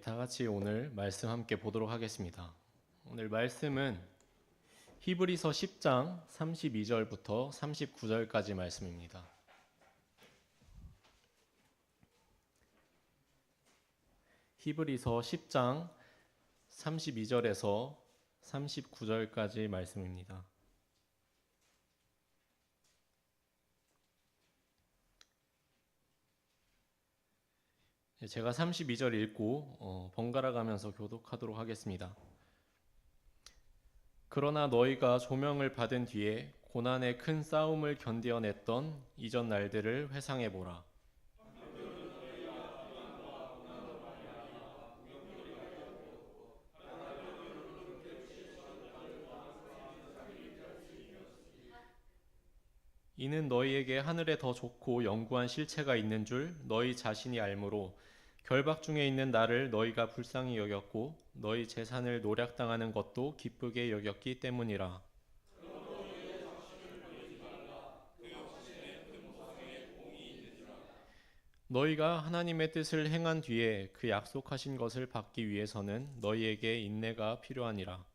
다 같이 오늘 말씀 함께 보도록 하겠습니다. 오늘 말씀은 히브리서 10장 32절부터 39절까지 말씀입니다. 히브리서 10장 32절에서 39절까지 말씀입니다. 제가 32절 읽고 번갈아 가면서 교독하도록 하겠습니다. 그러나 너희가 조명을 받은 뒤에 고난의 큰 싸움을 견디어냈던 이전 날들을 회상해 보라. 이는 너희에게 하늘에 더 좋고 영구한 실체가 있는 줄 너희 자신이 알므로 결박 중에 있는 나를 너희가 불쌍히 여겼고 너희 재산을 노략당하는 것도 기쁘게 여겼기 때문이라. 너희가 하나님의 뜻을 행한 뒤에 그 약속하신 것을 받기 위해서는 너희에게 인내가 필요하니라.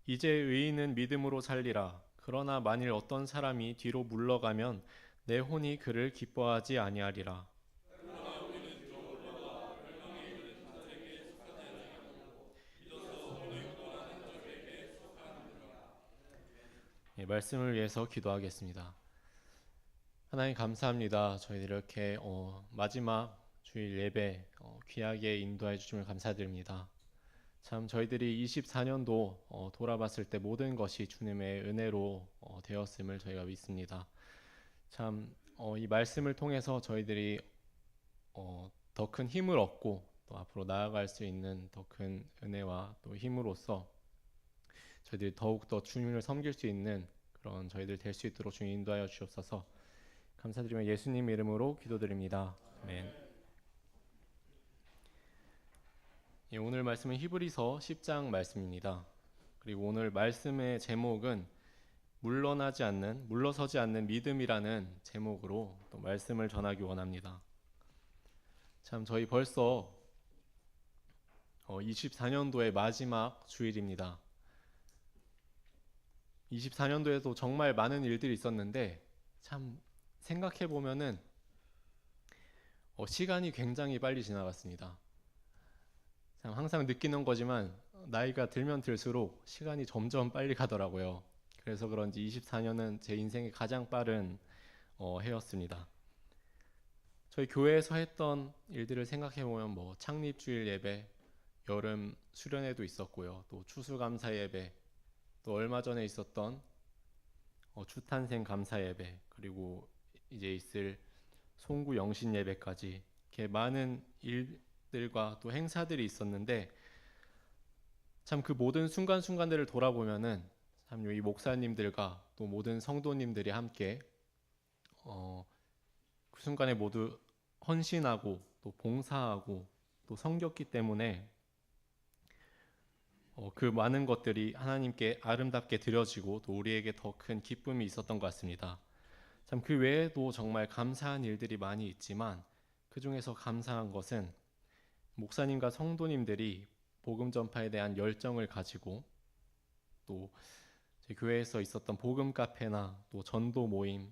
이제 의인은 믿음으로 살리라. 그러나 만일 어떤 사람이 뒤로 물러가면 내 혼이 그를 기뻐하지 아니하리라. 말씀을 위해서 기도하겠습니다. 하나님 감사합니다. 저희들 이렇게 마지막 주일 예배 귀하게 인도해 주심을 감사드립니다. 참 저희들이 24년도 돌아봤을 때 모든 것이 주님의 은혜로 되었음을 저희가 믿습니다. 참 이 말씀을 통해서 저희들이 더 큰 힘을 얻고 또 앞으로 나아갈 수 있는 더 큰 은혜와 또 힘으로써 저희들이 더욱 더 주님을 섬길 수 있는 그런 저희들 될 수 있도록 주님 인도하여 주옵소서. 감사드리며 예수님 이름으로 기도드립니다. 아멘. 오늘 말씀은 히브리서 10장 말씀입니다. 그리고 오늘 말씀의 제목은 물러서지 않는 믿음이라는 제목으로 또 말씀을 전하기 원합니다. 참 저희 벌써 24년도의 마지막 주일입니다. 24년도에도 정말 많은 일들이 있었는데 참 생각해 보면은 시간이 굉장히 빨리 지나갔습니다. 참 항상 느끼는 거지만 나이가 들면 들수록 시간이 점점 빨리 가더라고요. 그래서 그런지 24년은 제 인생의 가장 빠른 해였습니다. 저희 교회에서 했던 일들을 생각해 보면 뭐 창립주일 예배, 여름 수련회도 있었고요. 또 추수감사 예배, 또 얼마 전에 있었던 주탄생 감사 예배, 그리고 이제 있을 송구 영신 예배까지 이렇게 많은 일들과 또 행사들이 있었는데 참 그 모든 순간순간들을 돌아보면은 참 이 목사님들과 또 모든 성도님들이 함께 그 순간에 모두 헌신하고 또 봉사하고 또 섬겼기 때문에 그 많은 것들이 하나님께 아름답게 드려지고 또 우리에게 더 큰 기쁨이 있었던 것 같습니다. 참 그 외에도 정말 감사한 일들이 많이 있지만 그 중에서 감사한 것은 목사님과 성도님들이 복음 전파에 대한 열정을 가지고 또 교회에서 있었던 복음 카페나 또 전도 모임,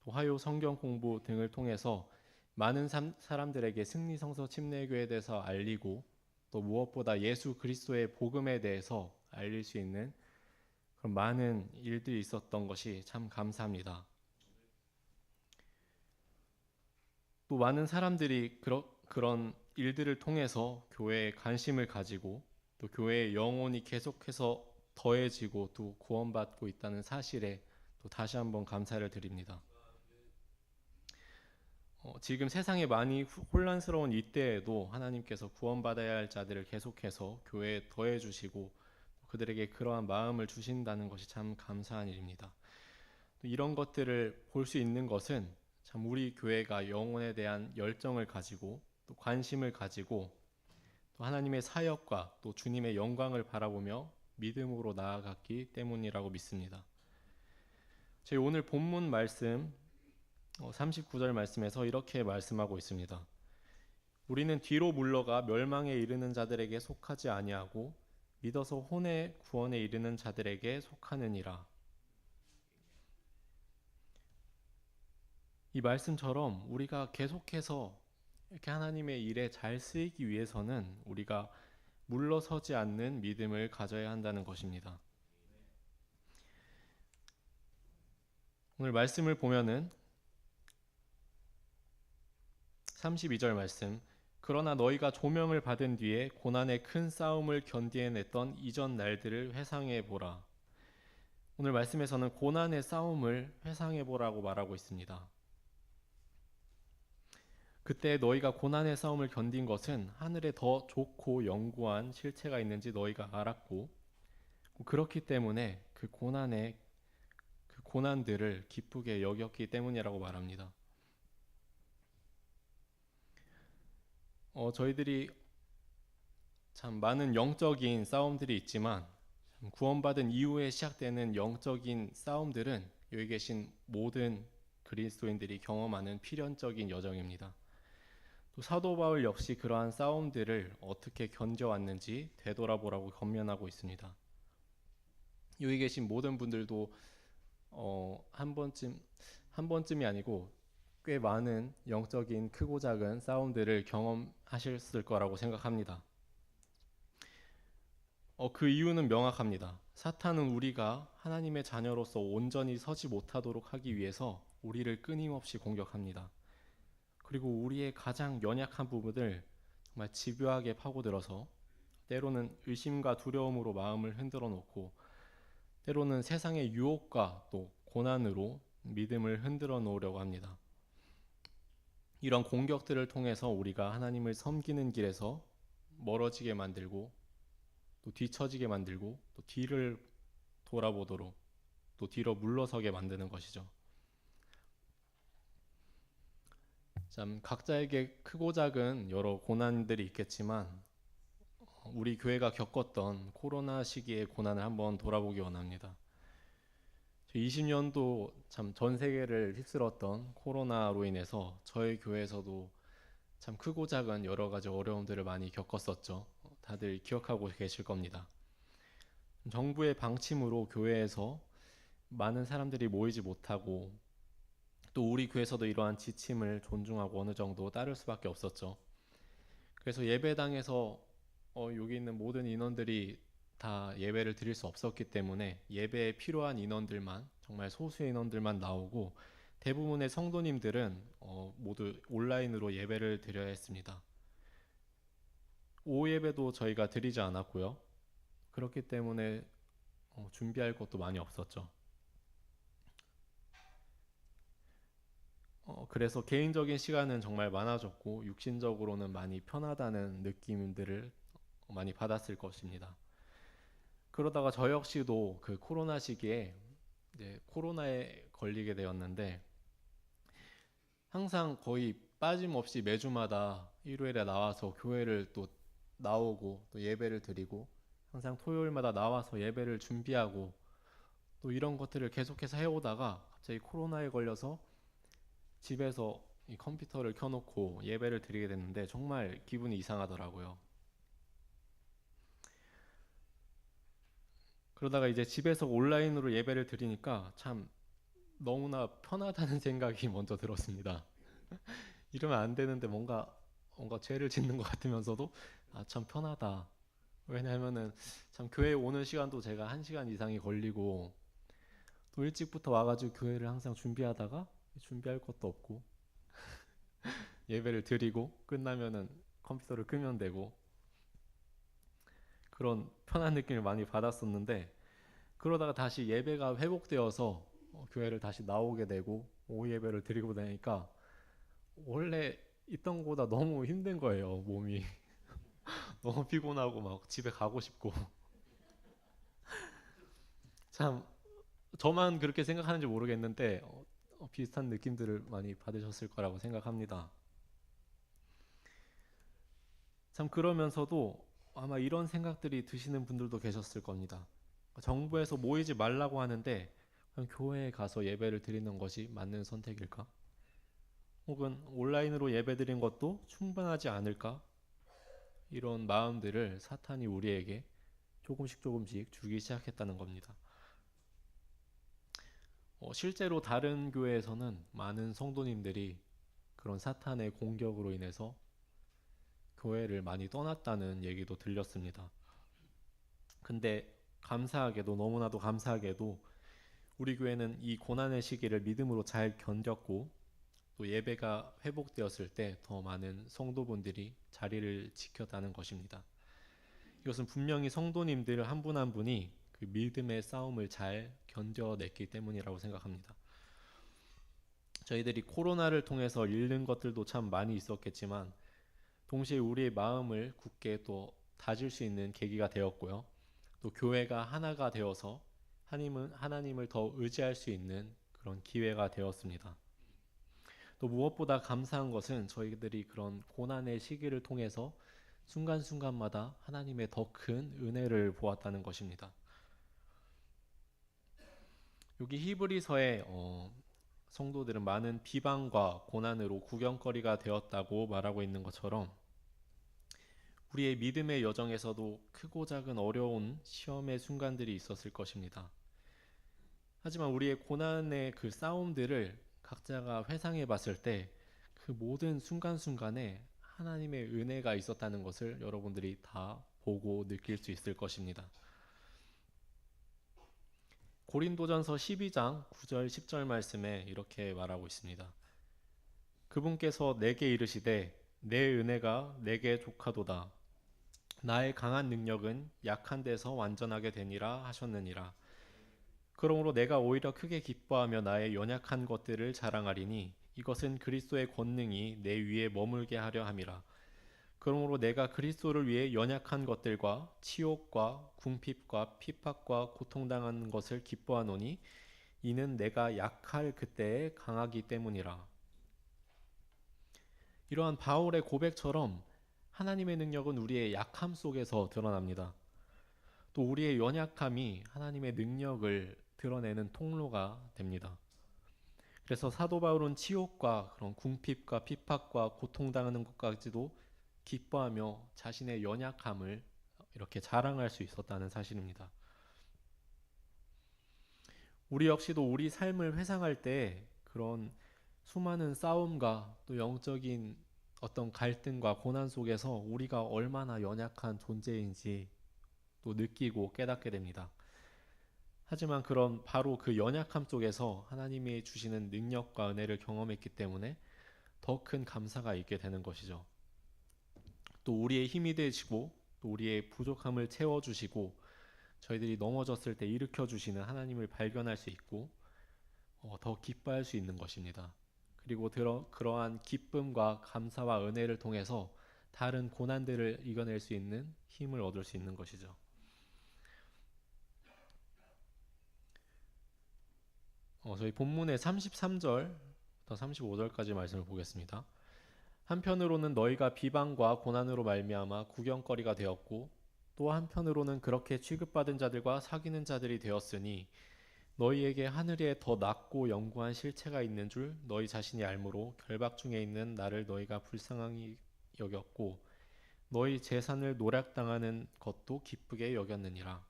또 화요 성경 공부 등을 통해서 많은 사람들에게 승리성서 침례교회에 대해서 알리고 또 무엇보다 예수 그리스도의 복음에 대해서 알릴 수 있는 그런 많은 일들이 있었던 것이 참 감사합니다. 또 많은 사람들이 그런 일들을 통해서 교회에 관심을 가지고 또 교회의 영혼이 계속해서 더해지고 또 구원받고 있다는 사실에 또 다시 한번 감사를 드립니다. 지금 세상에 많이 혼란스러운 이때에도 하나님께서 구원받아야 할 자들을 계속해서 교회에 더해 주시고 그들에게 그러한 마음을 주신다는 것이 참 감사한 일입니다. 이런 것들을 볼 수 있는 것은 참 우리 교회가 영혼에 대한 열정을 가지고 또 관심을 가지고 또 하나님의 사역과 또 주님의 영광을 바라보며 믿음으로 나아갔기 때문이라고 믿습니다. 저희 오늘 본문 말씀 39절 말씀에서 이렇게 말씀하고 있습니다. 우리는 뒤로 물러가 멸망에 이르는 자들에게 속하지 아니하고 믿어서 혼의 구원에 이르는 자들에게 속하느니라. 이 말씀처럼 우리가 계속해서 이렇게 하나님의 일에 잘 쓰이기 위해서는 우리가 물러서지 않는 믿음을 가져야 한다는 것입니다. 오늘 말씀을 보면은 32절 말씀, 그러나 너희가 조명을 받은 뒤에 고난의 큰 싸움을 견디해냈던 이전 날들을 회상해 보라. 오늘 말씀에서는 고난의 싸움을 회상해 보라고 말하고 있습니다. 그때 너희가 고난의 싸움을 견딘 것은 하늘에 더 좋고 영구한 실체가 있는지 너희가 알았고, 그렇기 때문에 그 고난들을 기쁘게 여겼기 때문이라고 말합니다. 저희들이 참 많은 영적인 싸움들이 있지만 구원받은 이후에 시작되는 영적인 싸움들은 여기 계신 모든 그리스도인들이 경험하는 필연적인 여정입니다. 또 사도 바울 역시 그러한 싸움들을 어떻게 견뎌왔는지 되돌아보라고 권면하고 있습니다. 여기 계신 모든 분들도 한 번쯤이 아니고 꽤 많은 영적인 크고 작은 싸움들을 경험하셨을 거라고 생각합니다. 그 이유는 명확합니다. 사탄은 우리가 하나님의 자녀로서 온전히 서지 못하도록 하기 위해서 우리를 끊임없이 공격합니다. 그리고 우리의 가장 연약한 부분을 정말 집요하게 파고들어서 때로는 의심과 두려움으로 마음을 흔들어 놓고 때로는 세상의 유혹과 또 고난으로 믿음을 흔들어 놓으려고 합니다. 이런 공격들을 통해서 우리가 하나님을 섬기는 길에서 멀어지게 만들고 또 뒤처지게 만들고 또 뒤를 돌아보도록 또 뒤로 물러서게 만드는 것이죠. 참 각자에게 크고 작은 여러 고난들이 있겠지만 우리 교회가 겪었던 코로나 시기의 고난을 한번 돌아보기 원합니다. 20년도 참 전 세계를 휩쓸었던 코로나로 인해서 저희 교회에서도 참 크고 작은 여러 가지 어려움들을 많이 겪었었죠. 다들 기억하고 계실 겁니다. 정부의 방침으로 교회에서 많은 사람들이 모이지 못하고 또 우리 교회에서도 이러한 지침을 존중하고 어느 정도 따를 수밖에 없었죠. 그래서 예배당에서 여기 있는 모든 인원들이 다 예배를 드릴 수 없었기 때문에 예배에 필요한 인원들만 정말 소수의 인원들만 나오고 대부분의 성도님들은 모두 온라인으로 예배를 드려야 했습니다. 오후 예배도 저희가 드리지 않았고요. 그렇기 때문에 준비할 것도 많이 없었죠. 그래서 개인적인 시간은 정말 많아졌고 육신적으로는 많이 편하다는 느낌들을 많이 받았을 것입니다. 그러다가 저 역시도 그 코로나 시기에 이제 코로나에 걸리게 되었는데 항상 거의 빠짐없이 매주마다 일요일에 나와서 교회를 또 나오고 또 예배를 드리고 항상 토요일마다 나와서 예배를 준비하고 또 이런 것들을 계속해서 해오다가 갑자기 코로나에 걸려서 집에서 이 컴퓨터를 켜놓고 예배를 드리게 됐는데 정말 기분이 이상하더라고요. 그러다가 이제 집에서 온라인으로 예배를 드리니까 참 너무나 편하다는 생각이 먼저 들었습니다. 이러면 안 되는데 뭔가 죄를 짓는 것 같으면서도 참 편하다. 왜냐하면은 참 교회 오는 시간도 제가 1시간 이상이 걸리고 또 일찍부터 와가지고 교회를 항상 준비하다가 준비할 것도 없고 예배를 드리고 끝나면은 컴퓨터를 끄면 되고 그런 편한 느낌을 많이 받았었는데 그러다가 다시 예배가 회복되어서 교회를 다시 나오게 되고 오후 예배를 드리고 나니까 원래 있던 것보다 너무 힘든 거예요. 몸이 너무 피곤하고 막 집에 가고 싶고 참 저만 그렇게 생각하는지 모르겠는데 비슷한 느낌들을 많이 받으셨을 거라고 생각합니다. 참 그러면서도 아마 이런 생각들이 드시는 분들도 계셨을 겁니다. 정부에서 모이지 말라고 하는데 그냥 교회에 가서 예배를 드리는 것이 맞는 선택일까? 혹은 온라인으로 예배드린 것도 충분하지 않을까? 이런 마음들을 사탄이 우리에게 조금씩 조금씩 주기 시작했다는 겁니다. 실제로 다른 교회에서는 많은 성도님들이 그런 사탄의 공격으로 인해서 교회를 많이 떠났다는 얘기도 들렸습니다. 근데 감사하게도, 너무나도 감사하게도 우리 교회는 이 고난의 시기를 믿음으로 잘 견뎠고, 또 예배가 회복되었을 때 더 많은 성도분들이 자리를 지켰다는 것입니다. 이것은 분명히 성도님들 한 분 한 분이 그 믿음의 싸움을 잘 견뎌냈기 때문이라고 생각합니다. 저희들이 코로나를 통해서 잃는 것들도 참 많이 있었겠지만, 동시에 우리의 마음을 굳게 또 다질 수 있는 계기가 되었고요. 또 교회가 하나가 되어서 하나님을 더 의지할 수 있는 그런 기회가 되었습니다. 또 무엇보다 감사한 것은 저희들이 그런 고난의 시기를 통해서 순간순간마다 하나님의 더 큰 은혜를 보았다는 것입니다. 여기 히브리서에 성도들은 많은 비방과 고난으로 구경거리가 되었다고 말하고 있는 것처럼, 우리의 믿음의 여정에서도 크고 작은 어려운 시험의 순간들이 있었을 것입니다. 하지만 우리의 고난의 그 싸움들을 각자가 회상해 봤을 때 그 모든 순간순간에 하나님의 은혜가 있었다는 것을 여러분들이 다 보고 느낄 수 있을 것입니다. 고린도전서 12장 9절 10절 말씀에 이렇게 말하고 있습니다. 그분께서 내게 이르시되 내 은혜가 내게 족하도다. 나의 강한 능력은 약한 데서 완전하게 되니라 하셨느니라. 그러므로 내가 오히려 크게 기뻐하며 나의 연약한 것들을 자랑하리니 이것은 그리스도의 권능이 내 위에 머물게 하려 함이라. 그러므로 내가 그리스도를 위해 연약한 것들과 치욕과 궁핍과 핍박과 고통당하는 것을 기뻐하노니 이는 내가 약할 그때에 강하기 때문이라. 이러한 바울의 고백처럼 하나님의 능력은 우리의 약함 속에서 드러납니다. 또 우리의 연약함이 하나님의 능력을 드러내는 통로가 됩니다. 그래서 사도 바울은 치욕과 그런 궁핍과 핍박과 고통당하는 것까지도 기뻐하며 자신의 연약함을 이렇게 자랑할 수 있었다는 사실입니다. 우리 역시도 우리 삶을 회상할 때 그런 수많은 싸움과 또 영적인 어떤 갈등과 고난 속에서 우리가 얼마나 연약한 존재인지 또 느끼고 깨닫게 됩니다. 하지만 그런 바로 그 연약함 속에서 하나님이 주시는 능력과 은혜를 경험했기 때문에 더 큰 감사가 있게 되는 것이죠. 또 우리의 힘이 되시고 또 우리의 부족함을 채워주시고 저희들이 넘어졌을 때 일으켜 주시는 하나님을 발견할 수 있고 더 기뻐할 수 있는 것입니다. 그리고 그러한 기쁨과 감사와 은혜를 통해서 다른 고난들을 이겨낼 수 있는 힘을 얻을 수 있는 것이죠. 저희 본문의 33절부터 35절까지 말씀을 보겠습니다. 한편으로는 너희가 비방과 고난으로 말미암아 구경거리가 되었고 또 한편으로는 그렇게 취급받은 자들과 사귀는 자들이 되었으니 너희에게 하늘에 더 낮고 영구한 실체가 있는 줄 너희 자신이 알므로 결박 중에 있는 나를 너희가 불쌍히 여겼고 너희 재산을 노략당하는 것도 기쁘게 여겼느니라.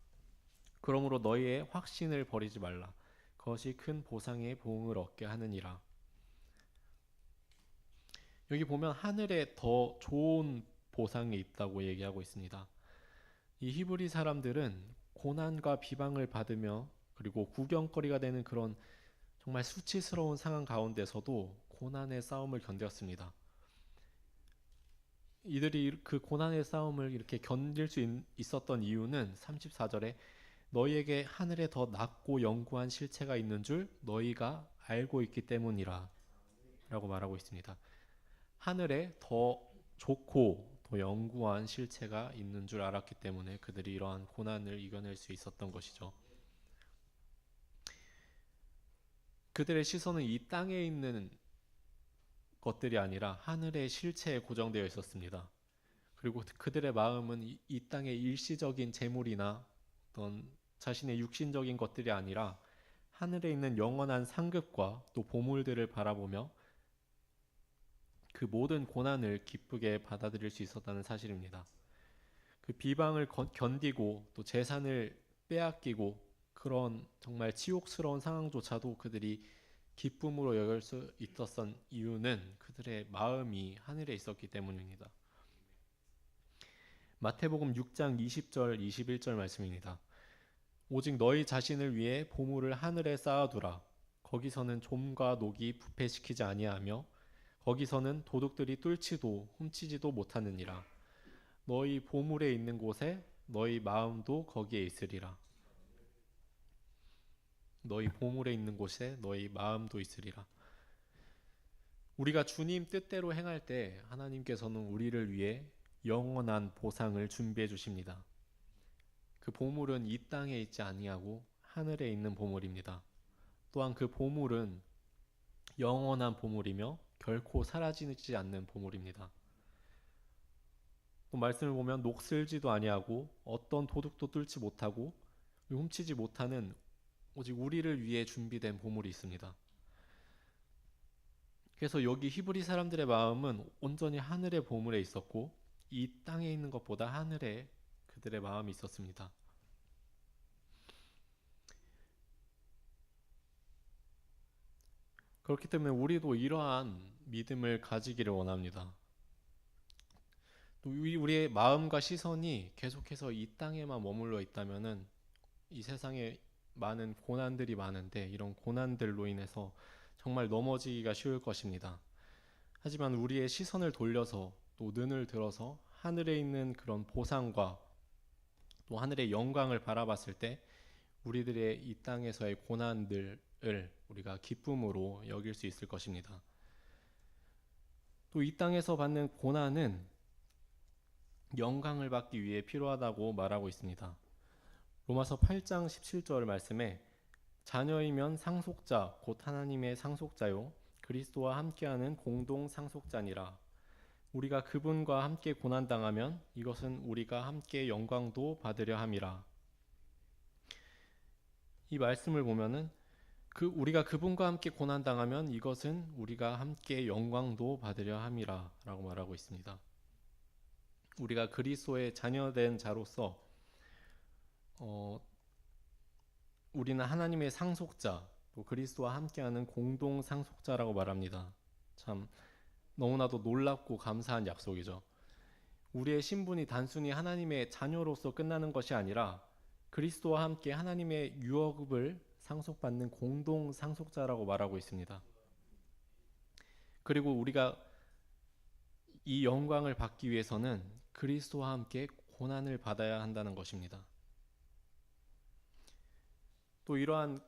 그러므로 너희의 확신을 버리지 말라. 그것이 큰 보상의 보응을 얻게 하느니라. 여기 보면 하늘에 더 좋은 보상이 있다고 얘기하고 있습니다. 이 히브리 사람들은 고난과 비방을 받으며 그리고 구경거리가 되는 그런 정말 수치스러운 상황 가운데서도 고난의 싸움을 견뎠습니다. 이들이 그 고난의 싸움을 이렇게 견딜 수 있었던 이유는 34절에 너희에게 하늘에 더 낮고 영구한 실체가 있는 줄 너희가 알고 있기 때문이라 라고 말하고 있습니다. 하늘에 더 좋고 더 영구한 실체가 있는 줄 알았기 때문에 그들이 이러한 고난을 이겨낼 수 있었던 것이죠. 그들의 시선은 이 땅에 있는 것들이 아니라 하늘의 실체에 고정되어 있었습니다. 그리고 그들의 마음은 이 땅의 일시적인 재물이나 어떤 자신의 육신적인 것들이 아니라 하늘에 있는 영원한 상급과 또 보물들을 바라보며 그 모든 고난을 기쁘게 받아들일 수 있었다는 사실입니다. 그 비방을 견디고 또 재산을 빼앗기고 그런 정말 치욕스러운 상황조차도 그들이 기쁨으로 여길 수 있었던 이유는 그들의 마음이 하늘에 있었기 때문입니다. 마태복음 6장 20절 21절 말씀입니다. 오직 너희 자신을 위해 보물을 하늘에 쌓아두라. 거기서는 좀과 녹이 부패시키지 아니하며 거기서는 도둑들이 뚫지도 훔치지도 못하느니라. 너희 보물에 있는 곳에 너희 마음도 거기에 있으리라. 너희 보물에 있는 곳에 너희 마음도 있으리라. 우리가 주님 뜻대로 행할 때 하나님께서는 우리를 위해 영원한 보상을 준비해 주십니다. 그 보물은 이 땅에 있지 아니하고 하늘에 있는 보물입니다. 또한 그 보물은 영원한 보물이며 결코 사라지지 않는 보물입니다. 또 말씀을 보면 녹슬지도 아니하고 어떤 도둑도 뚫지 못하고 훔치지 못하는 오직 우리를 위해 준비된 보물이 있습니다. 그래서 여기 히브리 사람들의 마음은 온전히 하늘의 보물에 있었고 이 땅에 있는 것보다 하늘에 그들의 마음이 있었습니다. 그렇기 때문에 우리도 이러한 믿음을 가지기를 원합니다. 또 우리의 마음과 시선이 계속해서 이 땅에만 머물러 있다면은 이 세상에 많은 고난들이 많은데 이런 고난들로 인해서 정말 넘어지기가 쉬울 것입니다. 하지만 우리의 시선을 돌려서 또 눈을 들어서 하늘에 있는 그런 보상과 또 하늘의 영광을 바라봤을 때 우리들의 이 땅에서의 고난들을 우리가 기쁨으로 여길 수 있을 것입니다. 또 이 땅에서 받는 고난은 영광을 받기 위해 필요하다고 말하고 있습니다. 로마서 8장 17절 말씀에 자녀이면 상속자 곧 하나님의 상속자요 그리스도와 함께하는 공동 상속자니라. 우리가 그분과 함께 고난당하면 이것은 우리가 함께 영광도 받으려 함이라. 이 말씀을 보면은 우리가 그분과 함께 고난당하면 이것은 우리가 함께 영광도 받으려 함이라 라고 말하고 있습니다. 우리가 그리스도의 자녀된 자로서 우리는 하나님의 상속자 또 그리스도와 함께하는 공동 상속자라고 말합니다. 참 너무나도 놀랍고 감사한 약속이죠. 우리의 신분이 단순히 하나님의 자녀로서 끝나는 것이 아니라 그리스도와 함께 하나님의 유업을 상속받는 공동 상속자라고 말하고 있습니다. 그리고 우리가 이 영광을 받기 위해서는 그리스도와 함께 고난을 받아야 한다는 것입니다. 또 이러한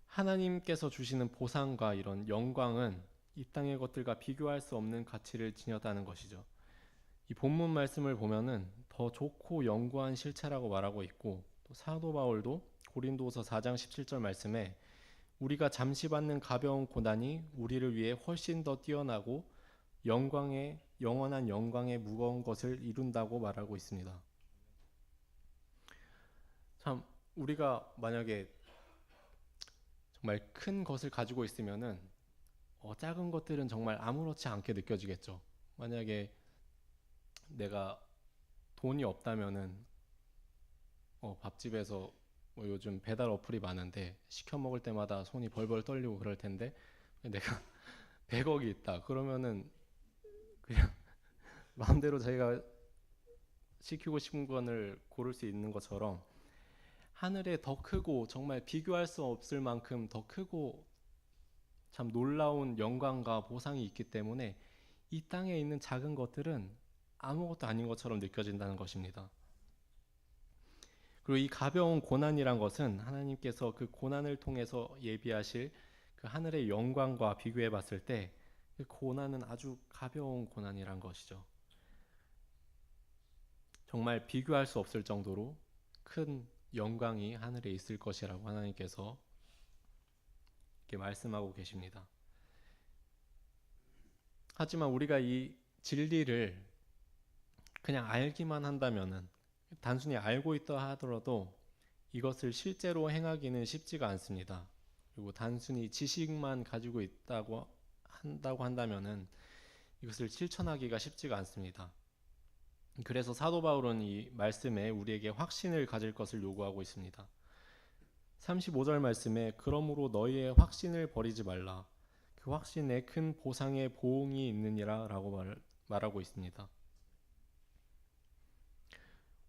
하나님께서 주시는 보상과 이런 영광은 이 땅의 것들과 비교할 수 없는 가치를 지녔다는 것이죠. 이 본문 말씀을 보면은 더 좋고 영구한 실체라고 말하고 있고 또 사도 바울도 고린도서 4장 17절 말씀에 우리가 잠시 받는 가벼운 고난이 우리를 위해 훨씬 더 뛰어나고 영원한 영광의 무거운 것을 이룬다고 말하고 있습니다. 참 우리가 만약에 정말 큰 것을 가지고 있으면은 작은 것들은 정말 아무렇지 않게 느껴지겠죠. 만약에 내가 돈이 없다면은 밥집에서 요즘 배달 어플이 많은데 시켜 먹을 때마다 손이 벌벌 떨리고 그럴 텐데 내가 100억이 있다 그러면은 그냥 마음대로 자기가 시키고 싶은 거를 고를 수 있는 것처럼 하늘에 더 크고 정말 비교할 수 없을 만큼 더 크고 참 놀라운 영광과 보상이 있기 때문에 이 땅에 있는 작은 것들은 아무것도 아닌 것처럼 느껴진다는 것입니다. 그리고 이 가벼운 고난이란 것은 하나님께서 그 고난을 통해서 예비하실 그 하늘의 영광과 비교해 봤을 때 그 고난은 아주 가벼운 고난이란 것이죠. 정말 비교할 수 없을 정도로 큰 영광이 하늘에 있을 것이라고 하나님께서 이렇게 말씀하고 계십니다. 하지만 우리가 이 진리를 그냥 알기만 한다면은 단순히 알고 있다 하더라도 이것을 실제로 행하기는 쉽지가 않습니다. 그리고 단순히 지식만 가지고 있다고 한다고 한다면은 이것을 실천하기가 쉽지가 않습니다. 그래서 사도 바울은 이 말씀에 우리에게 확신을 가질 것을 요구하고 있습니다. 35절 말씀에 그러므로 너희의 확신을 버리지 말라. 그 확신에 큰 보상의 보응이 있느니라 라고 말하고 있습니다.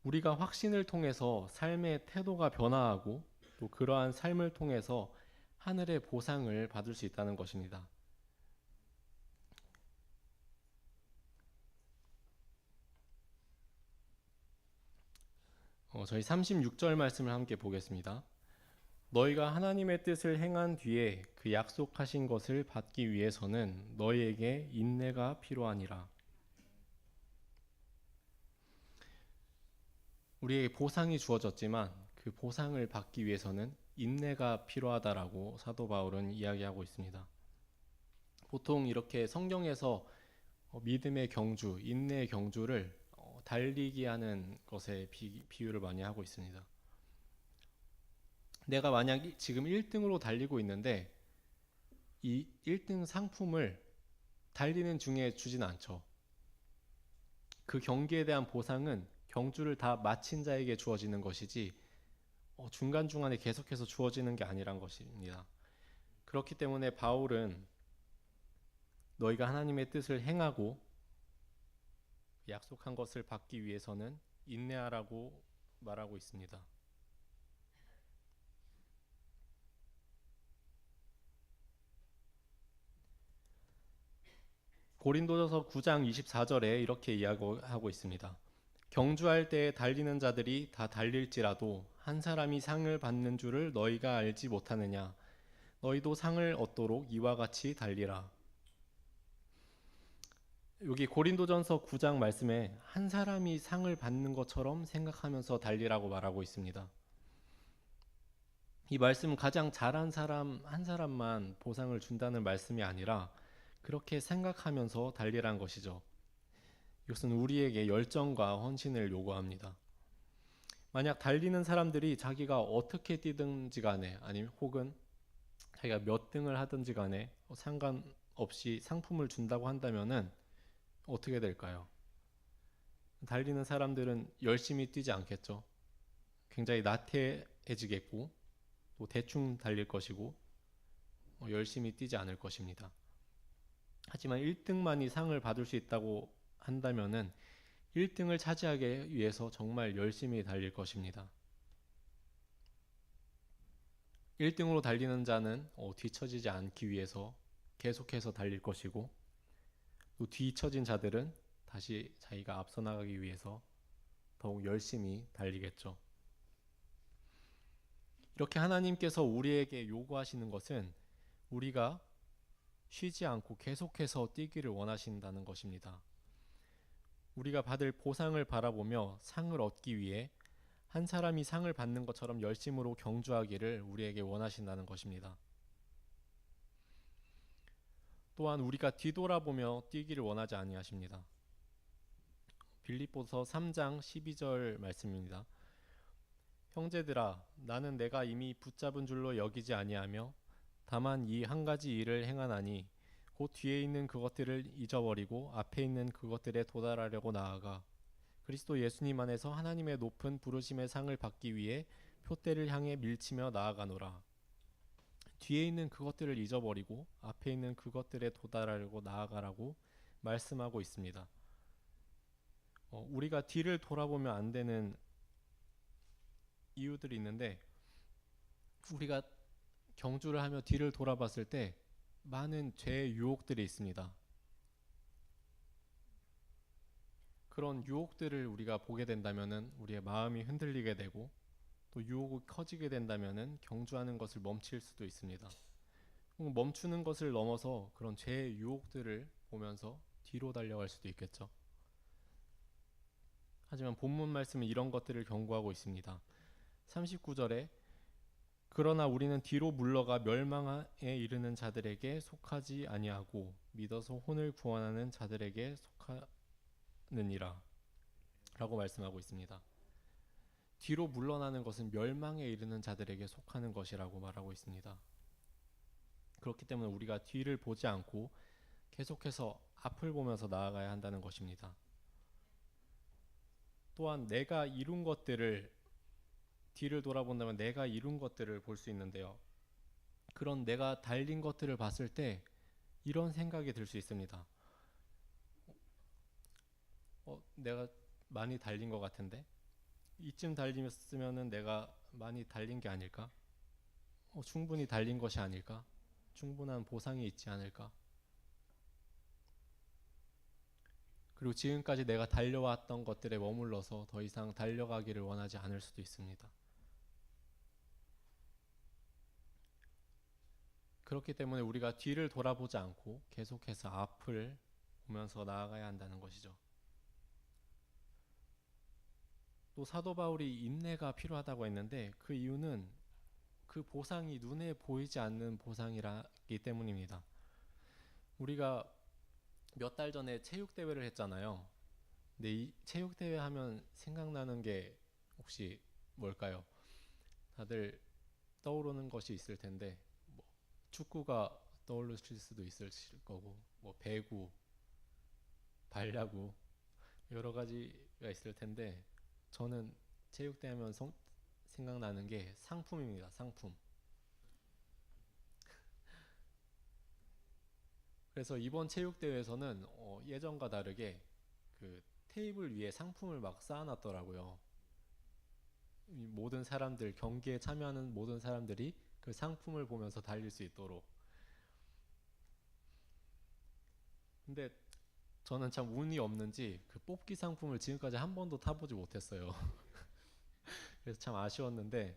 우리가 확신을 통해서 삶의 태도가 변화하고 또 그러한 삶을 통해서 하늘의 보상을 받을 수 있다는 것입니다. 저희 36절 말씀을 함께 보겠습니다. 너희가 하나님의 뜻을 행한 뒤에 그 약속하신 것을 받기 위해서는 너희에게 인내가 필요하니라. 우리에게 보상이 주어졌지만 그 보상을 받기 위해서는 인내가 필요하다라고 사도 바울은 이야기하고 있습니다. 보통 이렇게 성경에서 믿음의 경주, 인내의 경주를 달리기 하는 것에 비유를 많이 하고 있습니다. 내가 만약 지금 1등으로 달리고 있는데 이 1등 상품을 달리는 중에 주진 않죠. 그 경기에 대한 보상은 경주를 다 마친 자에게 주어지는 것이지 중간중간에 계속해서 주어지는 게 아니란 것입니다. 그렇기 때문에 바울은 너희가 하나님의 뜻을 행하고 약속한 것을 받기 위해서는 인내하라고 말하고 있습니다. 고린도전서 9장 24절에 이렇게 이야기하고 있습니다. 경주할 때에 달리는 자들이 다 달릴지라도 한 사람이 상을 받는 줄을 너희가 알지 못하느냐. 너희도 상을 얻도록 이와 같이 달리라. 여기 고린도전서 9장 말씀에 한 사람이 상을 받는 것처럼 생각하면서 달리라고 말하고 있습니다. 이 말씀은 가장 잘한 사람 한 사람만 보상을 준다는 말씀이 아니라 그렇게 생각하면서 달리란 것이죠. 이것은 우리에게 열정과 헌신을 요구합니다. 만약 달리는 사람들이 자기가 어떻게 뛰든지 간에 아니면 혹은 자기가 몇 등을 하든지 간에 상관없이 상품을 준다고 한다면은 어떻게 될까요? 달리는 사람들은 열심히 뛰지 않겠죠. 굉장히 나태해지겠고 또 대충 달릴 것이고 열심히 뛰지 않을 것입니다. 하지만 1등만이 상을 받을 수 있다고 한다면은 1등을 차지하기 위해서 정말 열심히 달릴 것입니다. 1등으로 달리는 자는 뒤처지지 않기 위해서 계속해서 달릴 것이고 또 뒤처진 자들은 다시 자기가 앞서 나가기 위해서 더욱 열심히 달리겠죠. 이렇게 하나님께서 우리에게 요구하시는 것은 우리가 쉬지 않고 계속해서 뛰기를 원하신다는 것입니다. 우리가 받을 보상을 바라보며 상을 얻기 위해 한 사람이 상을 받는 것처럼 열심으로 경주하기를 우리에게 원하신다는 것입니다. 또한 우리가 뒤돌아보며 뛰기를 원하지 아니하십니다. 빌립보서 3장 12절 말씀입니다. 형제들아, 나는 내가 이미 붙잡은 줄로 여기지 아니하며 다만 이 한 가지 일을 행하나니 곧 뒤에 있는 그것들을 잊어버리고 앞에 있는 그것들에 도달하려고 나아가 그리스도 예수님 안에서 하나님의 높은 부르심의 상을 받기 위해 표대를 향해 밀치며 나아가노라. 뒤에 있는 그것들을 잊어버리고 앞에 있는 그것들에 도달하려고 나아가라고 말씀하고 있습니다. 우리가 뒤를 돌아보면 안 되는 이유들이 있는데 우리가 경주를 하며 뒤를 돌아봤을 때 많은 죄의 유혹들이 있습니다. 그런 유혹들을 우리가 보게 된다면은 우리의 마음이 흔들리게 되고 또 유혹이 커지게 된다면은 경주하는 것을 멈출 수도 있습니다. 멈추는 것을 넘어서 그런 죄의 유혹들을 보면서 뒤로 달려갈 수도 있겠죠. 하지만 본문 말씀은 이런 것들을 경고하고 있습니다. 39절에 그러나 우리는 뒤로 물러가 멸망에 이르는 자들에게 속하지 아니하고 믿어서 혼을 구원하는 자들에게 속하느니라 라고 말씀하고 있습니다. 뒤로 물러나는 것은 멸망에 이르는 자들에게 속하는 것이라고 말하고 있습니다. 그렇기 때문에 우리가 뒤를 보지 않고 계속해서 앞을 보면서 나아가야 한다는 것입니다. 또한 내가 이룬 것들을 뒤를 돌아본다면 내가 이룬 것들을 볼 수 있는데요. 그런 내가 달린 것들을 봤을 때 이런 생각이 들 수 있습니다. 내가 많이 달린 것 같은데 이쯤 달렸으면은 내가 많이 달린 게 아닐까? 충분히 달린 것이 아닐까? 충분한 보상이 있지 않을까? 그리고 지금까지 내가 달려왔던 것들에 머물러서 더 이상 달려가기를 원하지 않을 수도 있습니다. 그렇기 때문에 우리가 뒤를 돌아보지 않고 계속해서 앞을 보면서 나아가야 한다는 것이죠. 또 사도 바울이 인내가 필요하다고 했는데 그 이유는 그 보상이 눈에 보이지 않는 보상이기 때문입니다. 우리가 몇 달 전에 체육대회를 했잖아요. 근데 이 체육대회 하면 생각나는 게 혹시 뭘까요? 다들 떠오르는 것이 있을 텐데 뭐 축구가 떠오르실 수도 있을 거고 뭐 배구, 발야구 여러 가지가 있을 텐데 저는 체육대회 하면 생각나는 게 상품입니다. 상품. 그래서 이번 체육대회에서는 예전과 다르게 그 테이블 위에 상품을 막 쌓아놨더라고요. 모든 사람들, 경기에 참여하는 모든 사람들이 그 상품을 보면서 달릴 수 있도록. 근데 저는 참 운이 없는지 그 뽑기 상품을 지금까지 한 번도 타보지 못했어요. 그래서 참 아쉬웠는데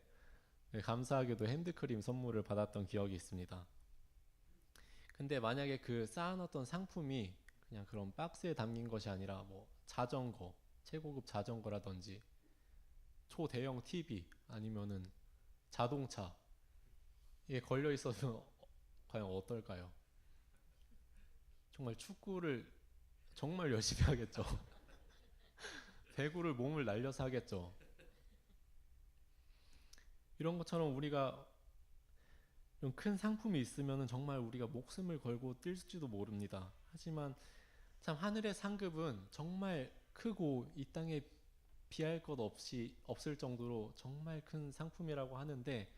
감사하게도 핸드크림 선물을 받았던 기억이 있습니다. 근데 만약에 그 쌓아놨던 상품이 그냥 그런 박스에 담긴 것이 아니라 뭐 자전거, 최고급 자전거라든지 초대형 TV 아니면은 자동차 이게 걸려 있어서 과연 어떨까요? 정말 축구를 정말 열심히 하겠죠. 배구를 몸을 날려서 하겠죠. 이런 것처럼 우리가 좀 큰 상품이 있으면 정말 우리가 목숨을 걸고 뛸지도 모릅니다. 하지만 참 하늘의 상급은 정말 크고 이 땅에 비할 것 없이 없을 정도로 정말 큰 상품이라고 하는데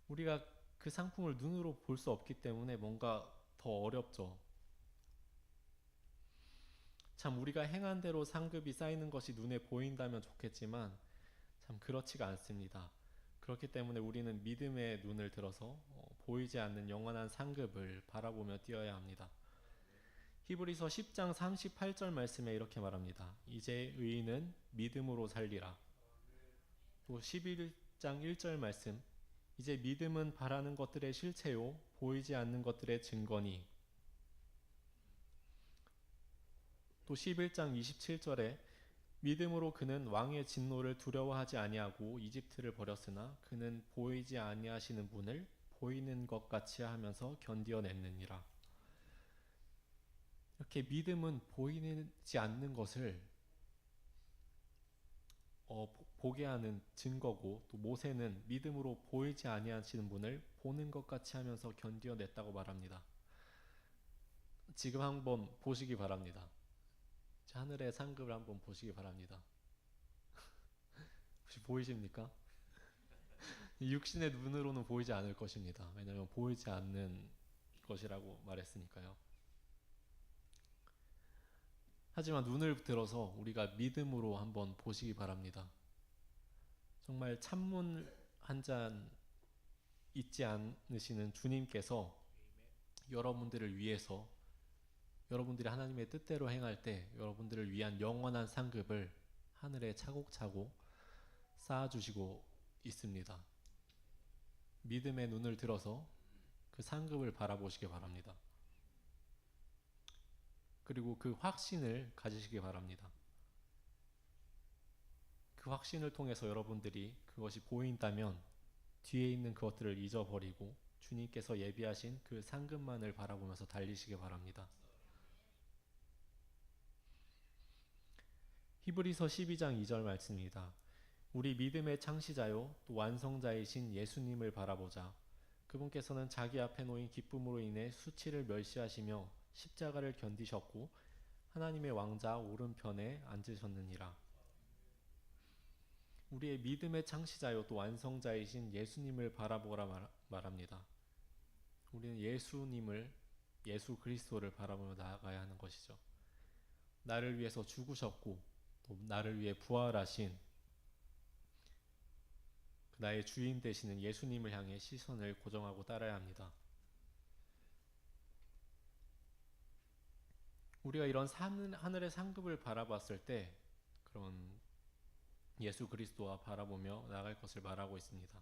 우리가 그 상품을 눈으로 볼 수 없기 때문에 뭔가 더 어렵죠. 참 우리가 행한 대로 상급이 쌓이는 것이 눈에 보인다면 좋겠지만 참 그렇지가 않습니다. 그렇기 때문에 우리는 믿음의 눈을 들어서 보이지 않는 영원한 상급을 바라보며 뛰어야 합니다. 히브리서 10장 38절 말씀에 이렇게 말합니다. 이제 의인은 믿음으로 살리라. 또 11장 1절 말씀 이제 믿음은 바라는 것들의 실체요 보이지 않는 것들의 증거니. 또 11장 27절에 믿음으로 그는 왕의 진노를 두려워하지 아니하고 이집트를 버렸으나 그는 보이지 아니하시는 분을 보이는 것 같이 하면서 견디어냈느니라. 이렇게 믿음은 보이지 않는 것을 보게 하는 증거고 또 모세는 믿음으로 보이지 아니하시는 분을 보는 것 같이 하면서 견디어냈다고 말합니다. 지금 한번 보시기 바랍니다. 하늘의 상급을 한번 보시기 바랍니다. 혹시 보이십니까? 육신의 눈으로는 보이지 않을 것입니다. 왜냐하면 보이지 않는 것이라고 말했으니까요. 하지만 눈을 들어서 우리가 믿음으로 한번 보시기 바랍니다. 정말 찬물 한 잔 잊지 않으시는 주님께서 여러분들을 위해서 여러분들이 하나님의 뜻대로 행할 때 여러분들을 위한 영원한 상급을 하늘에 차곡차곡 쌓아주시고 있습니다. 믿음의 눈을 들어서 그 상급을 바라보시기 바랍니다. 그리고 그 확신을 가지시기 바랍니다. 그 확신을 통해서 여러분들이 그것이 보인다면 뒤에 있는 그것들을 잊어버리고 주님께서 예비하신 그 상급만을 바라보면서 달리시기 바랍니다. 히브리서 12장 2절 말씀입니다. 우리 믿음의 창시자요 또 완성자이신 예수님을 바라보자. 그분께서는 자기 앞에 놓인 기쁨으로 인해 수치를 멸시하시며 십자가를 견디셨고 하나님의 왕자 오른편에 앉으셨느니라. 우리의 믿음의 창시자요 또 완성자이신 예수님을 바라보라 말합니다. 우리는 예수 그리스도를 바라보며 나아가야 하는 것이죠. 나를 위해서 죽으셨고 또 나를 위해 부활하신 나의 주인 되시는 예수님을 향해 시선을 고정하고 따라야 합니다. 우리가 이런 하늘의 상급을 바라봤을 때 그런 예수 그리스도와 바라보며 나아갈 것을 말하고 있습니다.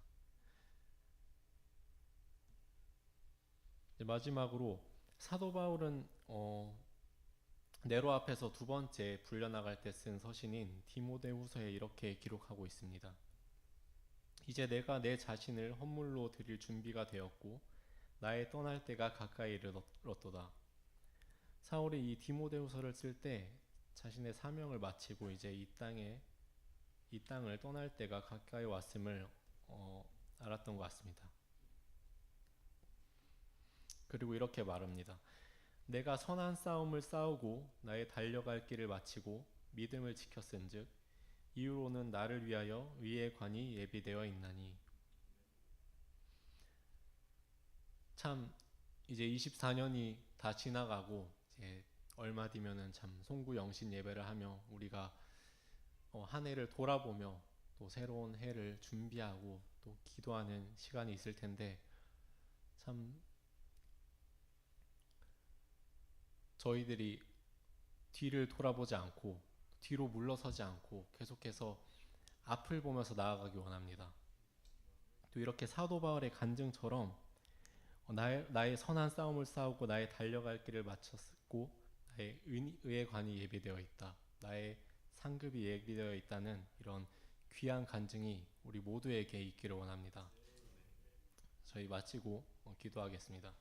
마지막으로 사도 바울은 네로 앞에서 두 번째 불려나갈 때 쓴 서신인 디모데후서에 이렇게 기록하고 있습니다. 이제 내가 내 자신을 헌물로 드릴 준비가 되었고 나의 떠날 때가 가까이 이르렀도다. 사울이 이 디모데후서를 쓸 때 자신의 사명을 마치고 이제 이 땅을 떠날 때가 가까이 왔음을 알았던 것 같습니다. 그리고 이렇게 말합니다. 내가 선한 싸움을 싸우고 나의 달려갈 길을 마치고 믿음을 지켰은즉 이후로는 나를 위하여 의의 관이 예비되어 있나니. 참 이제 24년이 다 지나가고 이제 얼마 뒤면은 참 송구영신 예배를 하며 우리가 한 해를 돌아보며 또 새로운 해를 준비하고 또 기도하는 시간이 있을 텐데 참 저희들이 뒤를 돌아보지 않고 뒤로 물러서지 않고 계속해서 앞을 보면서 나아가기 원합니다. 또 이렇게 사도 바울의 간증처럼 나의 선한 싸움을 싸우고 나의 달려갈 길을 마쳤고 나의 의의 관이 예비되어 있다. 나의 상급이 예비되어 있다는 이런 귀한 간증이 우리 모두에게 있기를 원합니다. 저희 마치고 기도하겠습니다.